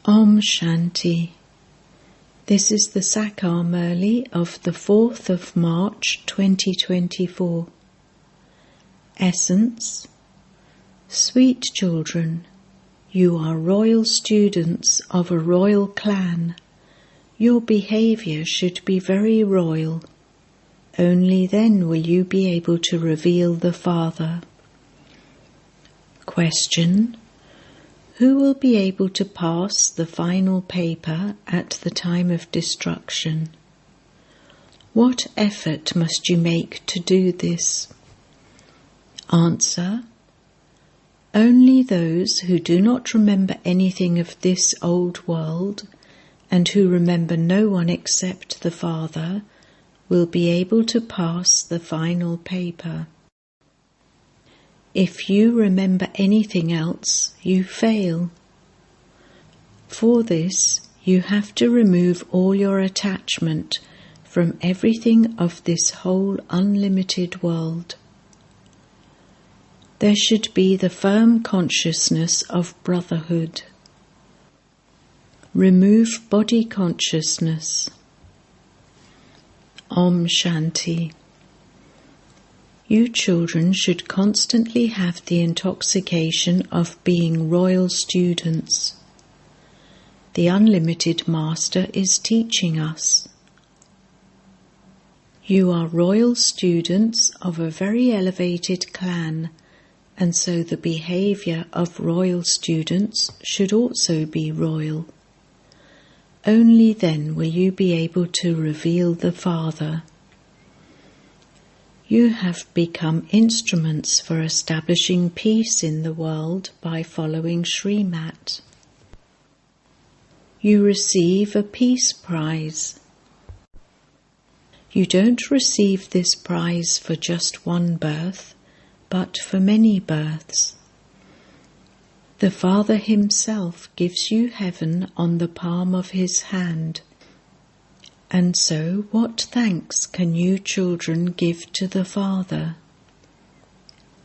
Om Shanti. This is the Sakar Murli of the 4th of March 2024. Essence. Sweet children, you are royal students of a royal clan. Your behavior should be very royal. Only then will you be able to reveal the Father. Question. Who will be able to pass the final paper at the time of destruction? What effort must you make to do this? Answer. Only those who do not remember anything of this old world and who remember no one except the Father will be able to pass the final paper. If you remember anything else, you fail. For this, you have to remove all your attachment from everything of this whole unlimited world. There should be the firm consciousness of brotherhood. Remove body consciousness. Om Shanti. You children should constantly have the intoxication of being royal students. The unlimited Master is teaching us. You are royal students of a very elevated clan, and so the behavior of royal students should also be royal. Only then will you be able to reveal the Father. You have become instruments for establishing peace in the world by following Srimat. You receive a peace prize. You don't receive this prize for just one birth, but for many births. The Father himself gives you heaven on the palm of his hand. And so, what thanks can you children give to the Father?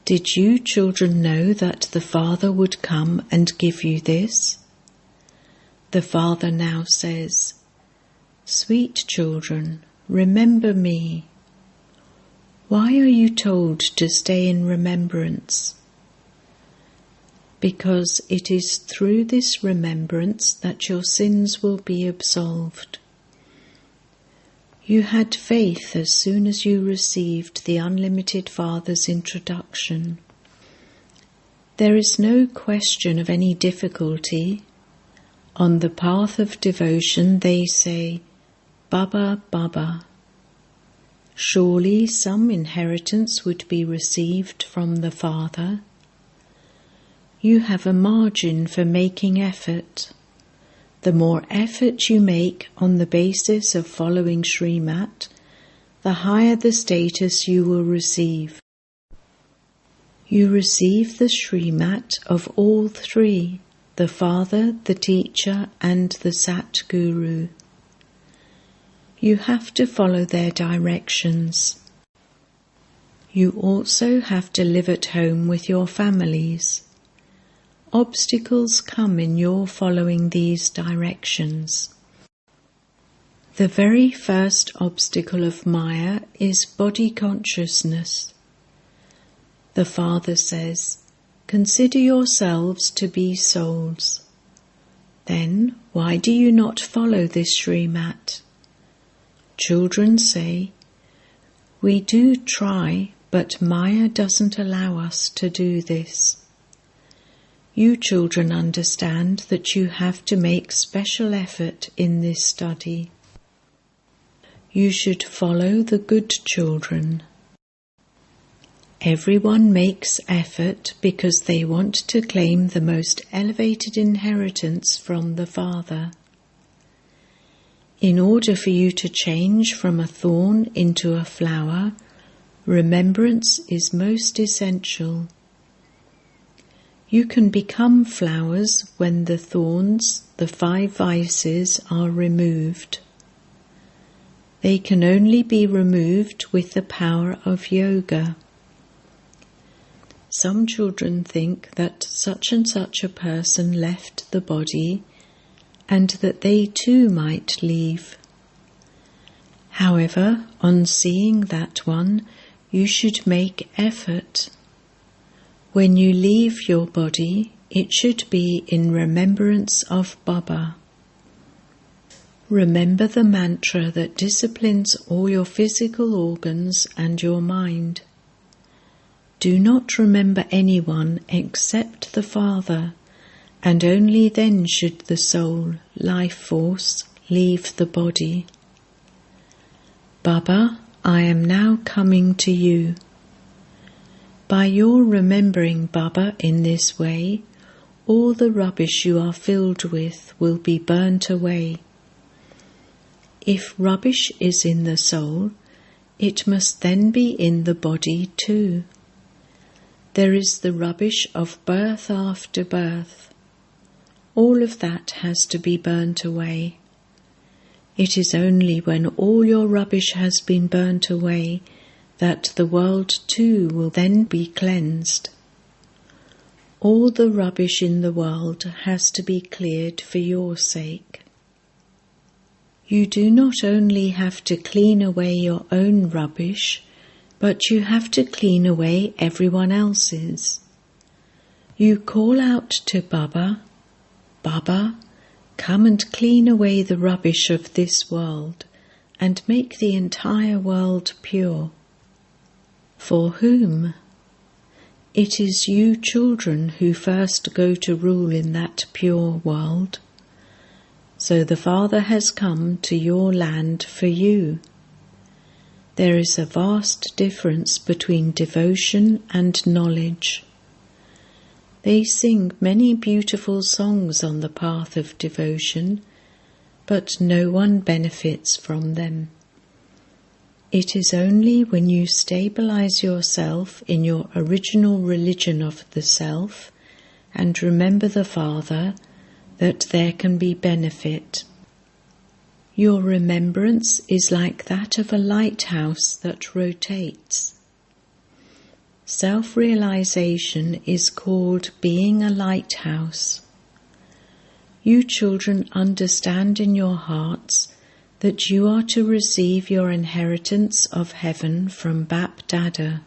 Did you children know that the Father would come and give you this? The Father now says, Sweet children, remember me. Why are you told to stay in remembrance? Because it is through this remembrance that your sins will be absolved. You had faith as soon as you received the Unlimited Father's introduction. There is no question of any difficulty. On the path of devotion they say, Baba, Baba. Surely some inheritance would be received from the Father. You have a margin for making effort. The more effort you make on the basis of following Srimat, the higher the status you will receive. You receive the Srimat of all three, the Father, the Teacher, and the Sat Guru. You have to follow their directions. You also have to live at home with your families. Obstacles come in your following these directions. The very first obstacle of Maya is body consciousness. The Father says, Consider yourselves to be souls. Then, why do you not follow this Srimat? Children say, We do try, but Maya doesn't allow us to do this. You children understand that you have to make special effort in this study. You should follow the good children. Everyone makes effort because they want to claim the most elevated inheritance from the Father. In order for you to change from a thorn into a flower, remembrance is most essential. You can become flowers when the thorns, the 5 vices, are removed. They can only be removed with the power of yoga. Some children think that such and such a person left the body and that they too might leave. However, on seeing that one, you should make effort. When you leave your body, it should be in remembrance of Baba. Remember the mantra that disciplines all your physical organs and your mind. Do not remember anyone except the Father, and only then should the soul, life force, leave the body. Baba, I am now coming to you. By your remembering Baba in this way, all the rubbish you are filled with will be burnt away. If rubbish is in the soul, it must then be in the body too. There is the rubbish of birth after birth. All of that has to be burnt away. It is only when all your rubbish has been burnt away that the world too will then be cleansed. All the rubbish in the world has to be cleared for your sake. You do not only have to clean away your own rubbish, but you have to clean away everyone else's. You call out to Baba, Baba, come and clean away the rubbish of this world and make the entire world pure. For whom? It is you children who first go to rule in that pure world. So the Father has come to your land for you. There is a vast difference between devotion and knowledge. They sing many beautiful songs on the path of devotion, but no one benefits from them. It is only when you stabilize yourself in your original religion of the self and remember the Father that there can be benefit. Your remembrance is like that of a lighthouse that rotates. Self-realization is called being a lighthouse. You children understand in your hearts that you are to receive your inheritance of heaven from Bap Dada.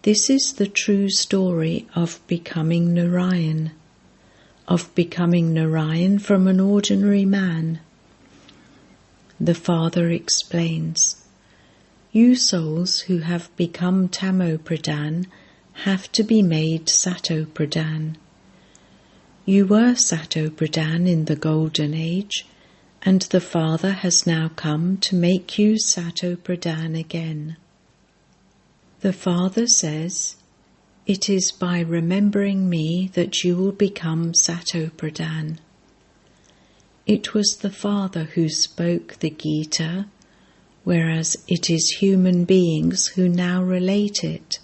This is the true story of becoming Narayan from an ordinary man. The Father explains, you souls who have become Tamo Pradhan have to be made Sato Pradhan. You were Sato Pradhan in the Golden Age, and the Father has now come to make you Sato Pradhan again. The Father says, it is by remembering me that you will become Sato Pradhan. It was the Father who spoke the Gita, whereas it is human beings who now relate it,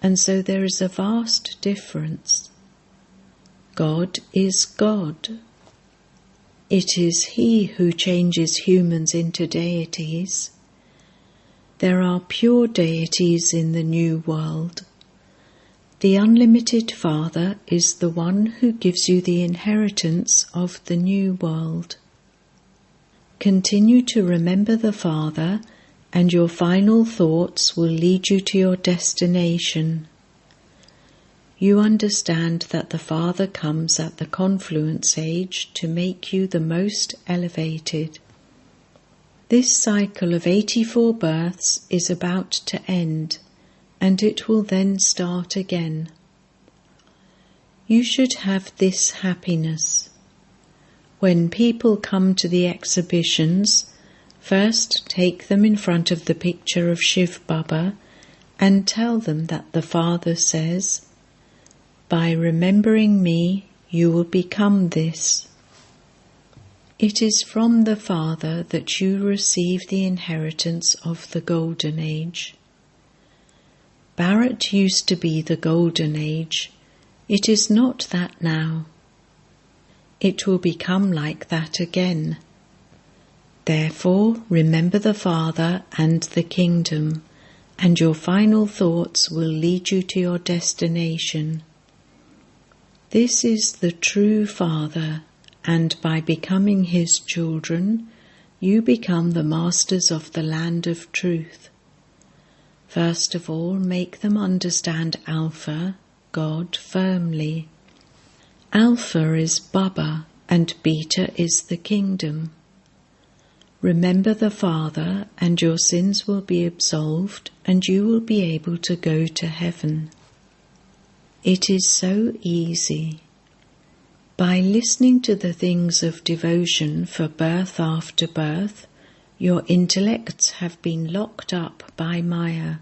and so there is a vast difference. God is God. It is He who changes humans into deities. There are pure deities in the new world. The unlimited Father is the one who gives you the inheritance of the new world. Continue to remember the Father, and your final thoughts will lead you to your destination. You understand that the Father comes at the confluence age to make you the most elevated. This cycle of 84 births is about to end, and it will then start again. You should have this happiness. When people come to the exhibitions, first take them in front of the picture of Shiv Baba and tell them that the Father says, by remembering me, you will become this. It is from the Father that you receive the inheritance of the Golden Age. Bharat used to be the Golden Age. It is not that now. It will become like that again. Therefore, remember the Father and the kingdom, and your final thoughts will lead you to your destination. This is the true Father, and by becoming his children, you become the masters of the land of truth. First of all, make them understand Alpha, God, firmly. Alpha is Baba and Beta is the kingdom. Remember the Father and your sins will be absolved and you will be able to go to heaven. It is so easy. By listening to the things of devotion for birth after birth, your intellects have been locked up by Maya.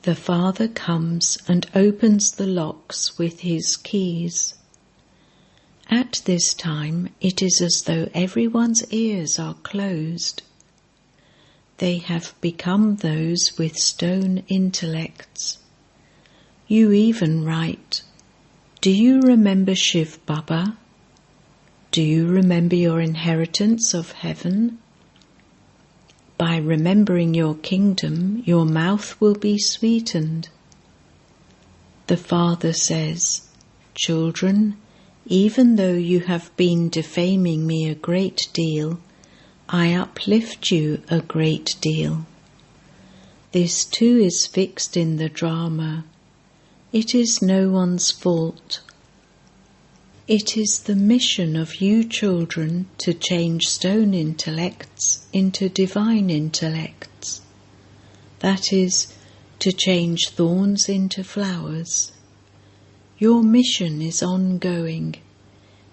The Father comes and opens the locks with his keys. At this time, it is as though everyone's ears are closed. They have become those with stone intellects. You even write, "Do you remember Shiv Baba? Do you remember your inheritance of heaven? By remembering your kingdom, your mouth will be sweetened." The Father says, "Children, even though you have been defaming me a great deal, I uplift you a great deal." This too is fixed in the drama. It is no one's fault. It is the mission of you children to change stone intellects into divine intellects. That is, to change thorns into flowers. Your mission is ongoing.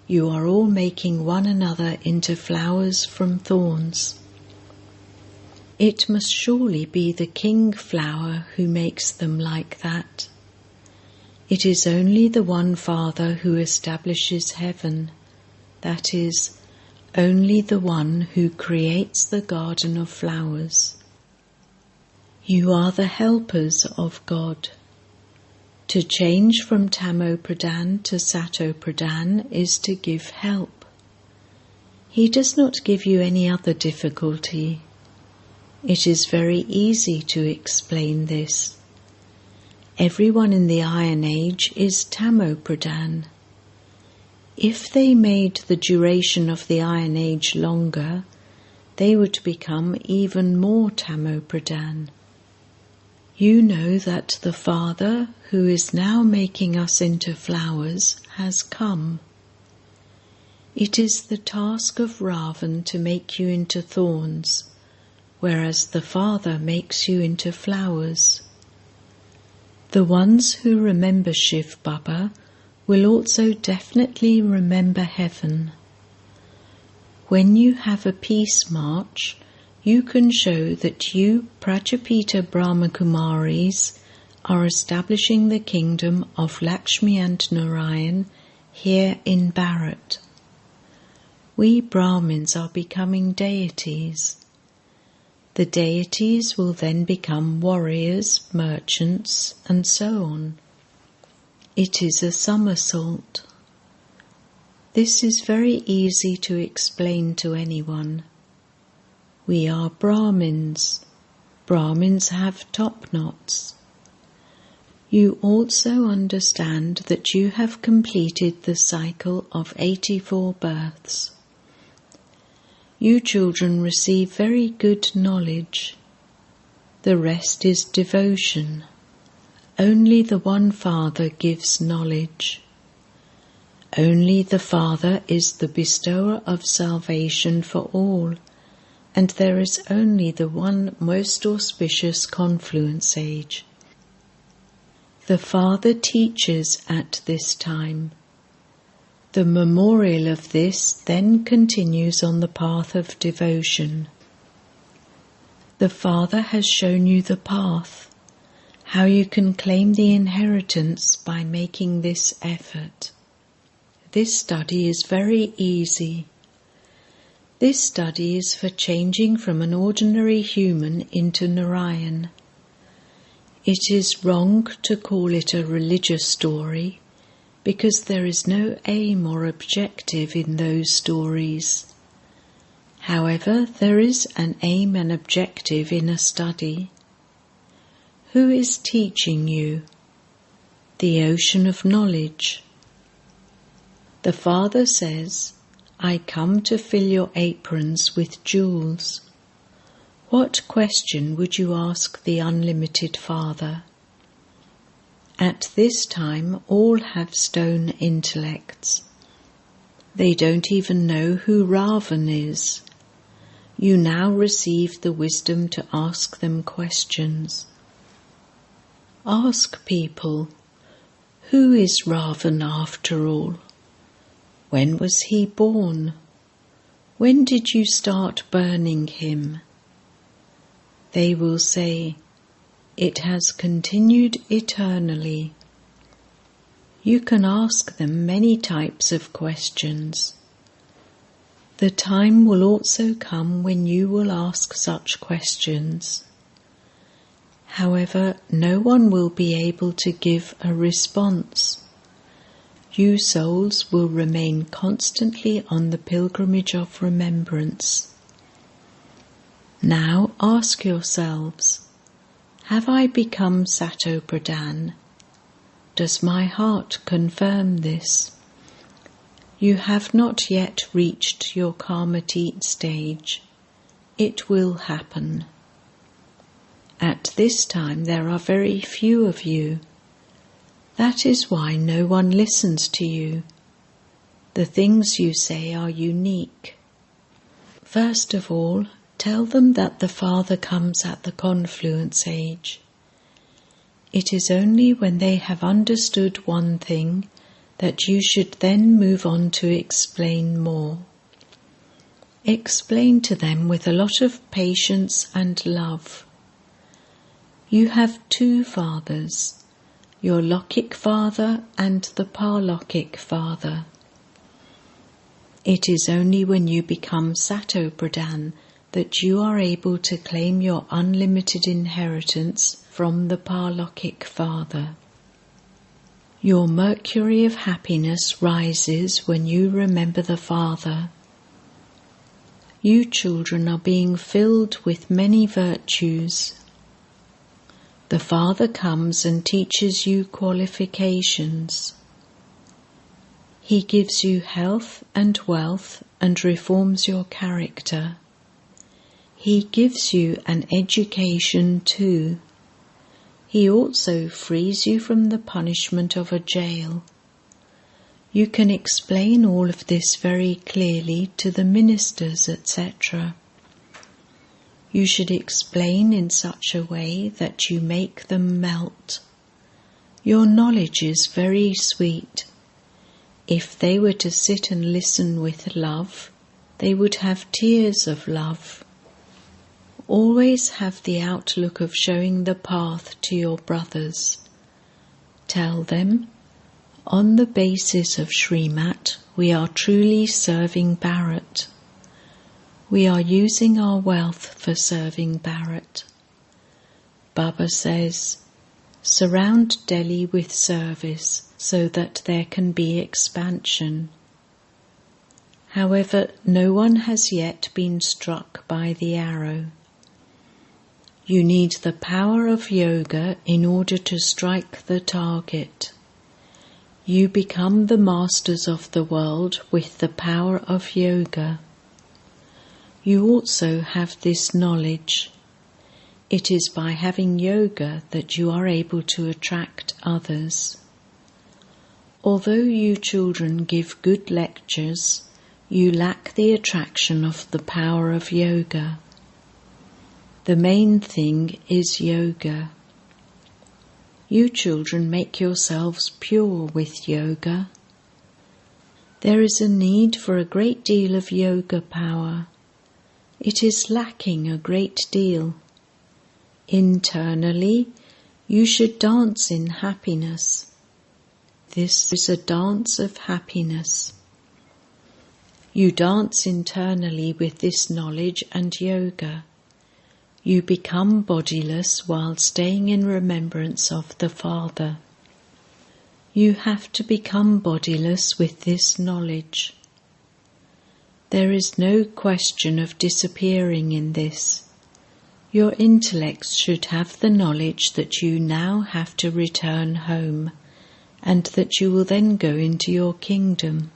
You are all making one another into flowers from thorns. It must surely be the king flower who makes them like that. It is only the one Father who establishes heaven, that is, only the one who creates the garden of flowers. You are the helpers of God. To change from Tamo Pradhan to Sato Pradhan is to give help. He does not give you any other difficulty. It is very easy to explain this. Everyone in the Iron Age is Tamo Pradhan. If they made the duration of the Iron Age longer, they would become even more Tamo Pradhan. You know that the Father, who is now making us into flowers, has come. It is the task of Ravan to make you into thorns, whereas the Father makes you into flowers. The ones who remember Shiv Baba will also definitely remember heaven. When you have a peace march, you can show that you, Prajapita Brahma Kumaris, are establishing the kingdom of Lakshmi and Narayan here in Bharat. We Brahmins are becoming deities. The deities will then become warriors, merchants, and so on. It is a somersault. This is very easy to explain to anyone. We are Brahmins. Brahmins have top knots. You also understand that you have completed the cycle of 84 births. You children receive very good knowledge. The rest is devotion. Only the one Father gives knowledge. Only the Father is the bestower of salvation for all, and there is only the one most auspicious confluence age. The Father teaches at this time. The memorial of this then continues on the path of devotion. The Father has shown you the path, how you can claim the inheritance by making this effort. This study is very easy. This study is for changing from an ordinary human into Narayan. It is wrong to call it a religious story, because there is no aim or objective in those stories. However, there is an aim and objective in a study. Who is teaching you? The ocean of knowledge. The Father says, "I come to fill your aprons with jewels." What question would you ask the unlimited Father? At this time, all have stone intellects. They don't even know who Ravan is. You now receive the wisdom to ask them questions. Ask people, who is Ravan after all? When was he born? When did you start burning him? They will say, it has continued eternally. You can ask them many types of questions. The time will also come when you will ask such questions. However, no one will be able to give a response. You souls will remain constantly on the pilgrimage of remembrance. Now ask yourselves, have I become Sato Pradhan? Does my heart confirm this? You have not yet reached your Karmatit stage. It will happen. At this time there are very few of you. That is why no one listens to you. The things you say are unique. First of all, tell them that the Father comes at the confluence age. It is only when they have understood one thing that you should then move on to explain more. Explain to them with a lot of patience and love. You have two fathers, your Lokik Father and the Parlokik Father. It is only when you become Sato Pradhan that you are able to claim your unlimited inheritance from the Parlokik Father. Your mercury of happiness rises when you remember the Father. You children are being filled with many virtues. The Father comes and teaches you qualifications. He gives you health and wealth and reforms your character. He gives you an education too. He also frees you from the punishment of a jail. You can explain all of this very clearly to the ministers, etc. You should explain in such a way that you make them melt. Your knowledge is very sweet. If they were to sit and listen with love, they would have tears of love. Always have the outlook of showing the path to your brothers. Tell them, on the basis of Srimat, we are truly serving Bharat. We are using our wealth for serving Bharat. Baba says, surround Delhi with service so that there can be expansion. However, no one has yet been struck by the arrow. You need the power of yoga in order to strike the target. You become the masters of the world with the power of yoga. You also have this knowledge. It is by having yoga that you are able to attract others. Although you children give good lectures, you lack the attraction of the power of yoga. The main thing is yoga. You children make yourselves pure with yoga. There is a need for a great deal of yoga power. It is lacking a great deal. Internally, you should dance in happiness. This is a dance of happiness. You dance internally with this knowledge and yoga. You become bodiless while staying in remembrance of the Father. You have to become bodiless with this knowledge. There is no question of disappearing in this. Your intellects should have the knowledge that you now have to return home, and that you will then go into your kingdom.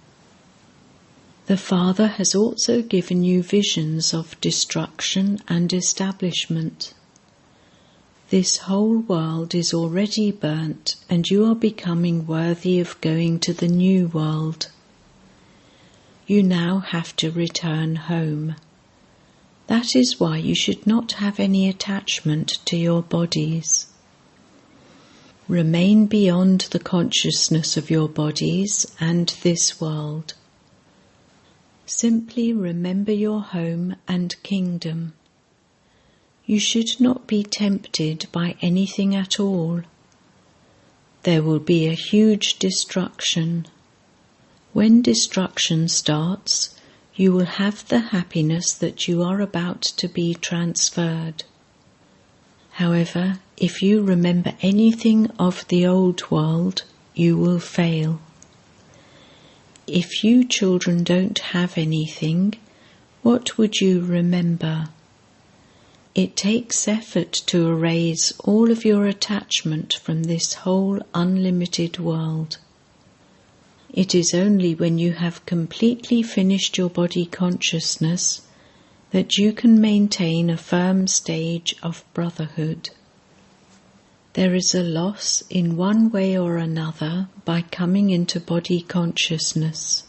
The Father has also given you visions of destruction and establishment. This whole world is already burnt, and you are becoming worthy of going to the new world. You now have to return home. That is why you should not have any attachment to your bodies. Remain beyond the consciousness of your bodies and this world. Simply remember your home and kingdom. You should not be tempted by anything at all. There will be a huge destruction. When destruction starts, you will have the happiness that you are about to be transferred. However, if you remember anything of the old world, you will fail. If you children don't have anything, what would you remember? It takes effort to erase all of your attachment from this whole unlimited world. It is only when you have completely finished your body consciousness that you can maintain a firm stage of brotherhood. There is a loss in one way or another by coming into body consciousness.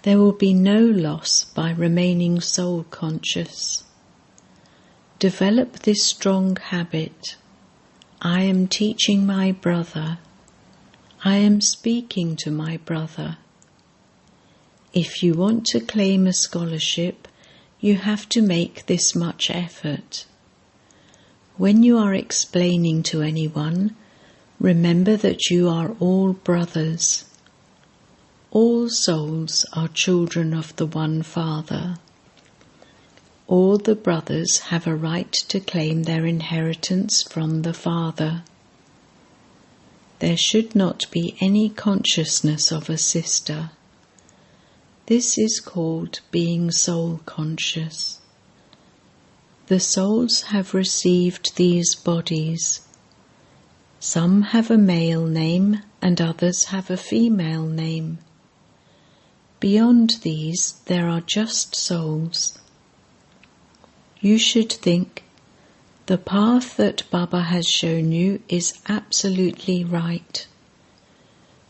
There will be no loss by remaining soul conscious. Develop this strong habit. I am teaching my brother. I am speaking to my brother. If you want to claim a scholarship, you have to make this much effort. When you are explaining to anyone, remember that you are all brothers. All souls are children of the one Father. All the brothers have a right to claim their inheritance from the Father. There should not be any consciousness of a sister. This is called being soul conscious. The souls have received these bodies. Some have a male name and others have a female name. Beyond these, there are just souls. You should think, the path that Baba has shown you is absolutely right.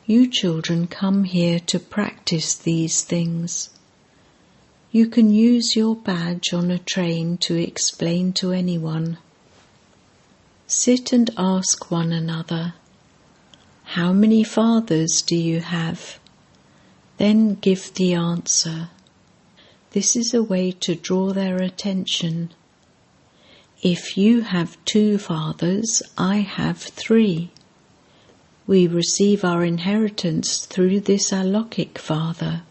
You children come here to practice these things. You can use your badge on a train to explain to anyone. Sit and ask one another, how many fathers do you have? Then give the answer. This is a way to draw their attention. If you have 2 fathers, I have 3. We receive our inheritance through this Alokik Father.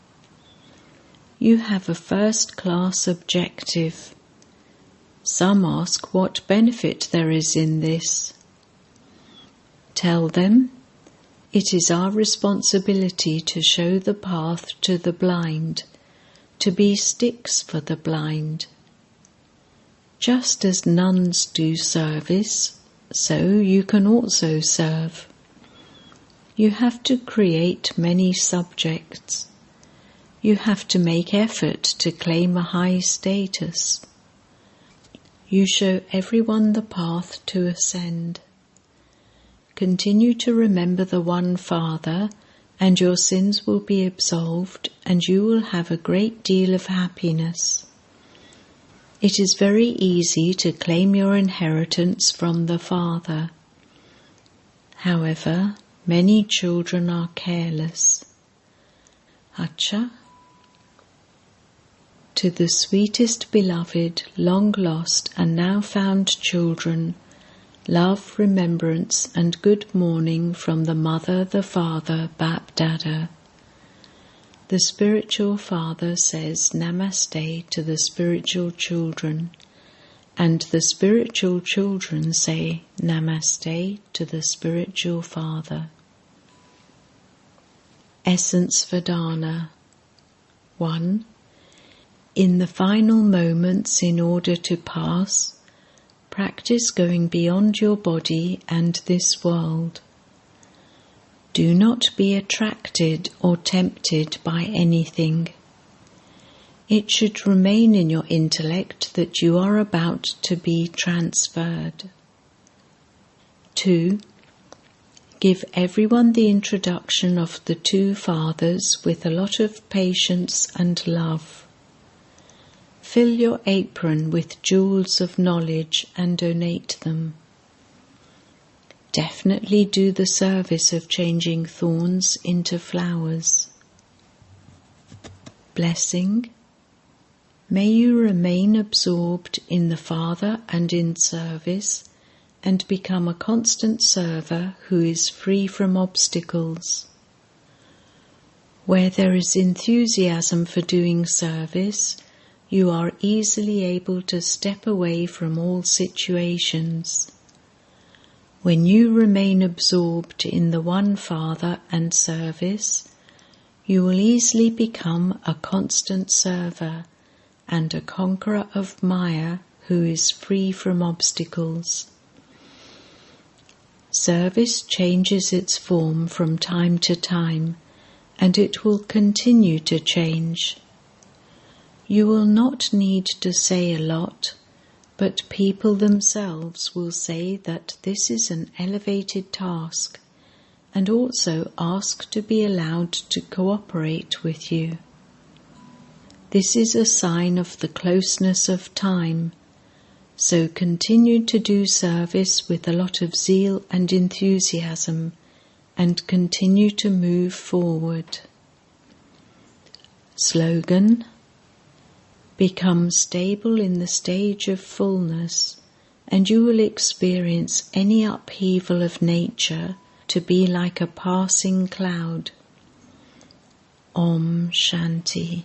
You have a first-class objective. Some ask what benefit there is in this. Tell them, it is our responsibility to show the path to the blind, to be sticks for the blind. Just as nuns do service, so you can also serve. You have to create many subjects. You have to make effort to claim a high status. You show everyone the path to ascend. Continue to remember the one Father, and your sins will be absolved, and you will have a great deal of happiness. It is very easy to claim your inheritance from the Father. However, many children are careless. Acha. To the sweetest beloved, long lost and now found children, love, remembrance and good morning from the Mother, the Father, Bap Dada. The spiritual father says Namaste to the spiritual children, and the spiritual children say Namaste to the spiritual father. Essence Vedana. 1. In the final moments, in order to pass, practice going beyond your body and this world. Do not be attracted or tempted by anything. It should remain in your intellect that you are about to be transferred. 2. Give everyone the introduction of the two fathers with a lot of patience and love. Fill your apron with jewels of knowledge and donate them. Definitely do the service of changing thorns into flowers. Blessing. May you remain absorbed in the Father and in service, and become a constant server who is free from obstacles. Where there is enthusiasm for doing service, you are easily able to step away from all situations. When you remain absorbed in the one Father and service, you will easily become a constant server and a conqueror of Maya who is free from obstacles. Service changes its form from time to time, and it will continue to change. You will not need to say a lot, but people themselves will say that this is an elevated task, and also ask to be allowed to cooperate with you. This is a sign of the closeness of time, so continue to do service with a lot of zeal and enthusiasm, and continue to move forward. Slogan: Become stable in the stage of fullness, and you will experience any upheaval of nature to be like a passing cloud. Om Shanti.